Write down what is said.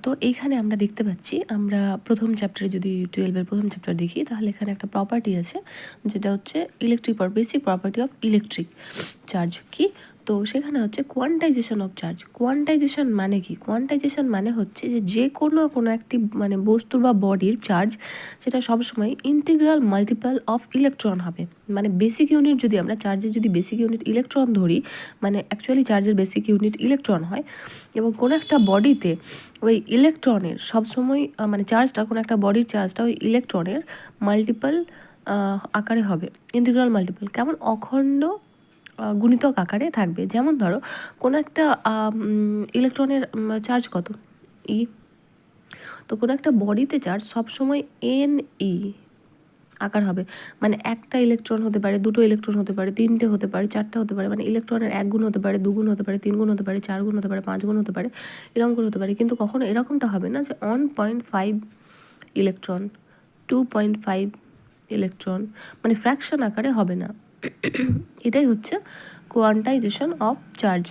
তো এইখানে আমরা দেখতে পাচ্ছি, আমরা প্রথম চ্যাপ্টারে যদি 12-এর প্রথম চ্যাপ্টার দেখি, তাহলে এখানে একটা প্রপার্টি আছে যেটা হচ্ছে basic property of electric charge. কি? তো সেখানে হচ্ছে কোয়ান্টাইজেশন অফ চার্জ। কোয়ান্টাইজেশন মানে কি? কোয়ান্টাইজেশন মানে হচ্ছে যে কোনো একটি মানে বস্তুর বা বডির চার্জ সেটা সবসময় ইন্টিগ্রাল মাল্টিপল অফ ইলেকট্রন হবে। মানে বেসিক ইউনিট যদি আমরা চার্জের যদি বেসিক ইউনিট ইলেকট্রন ধরি, মানে অ্যাকচুয়ালি চার্জের বেসিক ইউনিট ইলেকট্রন হয়, এবং কোনো একটা বডিতে ওই ইলেকট্রনের সবসময় মানে চার্জটা, কোনো একটা বডির চার্জটা ওই ইলেকট্রনের মাল্টিপল আকারে হবে, ইন্টিগ্রাল মাল্টিপল। কেমন? অখণ্ড গুণিতক আকারে থাকবে। যেমন ধরো কোনো একটা ইলেকট্রনের চার্জ কত? ই। তো কোনো একটা বডিতে চার্জ সবসময় NE আকার হবে। মানে একটা ইলেকট্রন হতে পারে, দুটো ইলেকট্রন হতে পারে, তিনটে হতে পারে, চারটে হতে পারে। মানে ইলেকট্রনের 1 গুণ হতে পারে, 2 গুণ হতে পারে, 3 গুণ হতে পারে, 4 গুণ হতে পারে, 5 গুণ হতে পারে, এরকম করে হতে পারে। কিন্তু কখনো এরকমটা হবে না যে 1.5 ইলেকট্রন, 2.5 ইলেকট্রন, মানে ফ্র্যাকশন আকারে হবে না। এটাই হচ্ছে কোয়ান্টাইজেশন অফ চার্জ।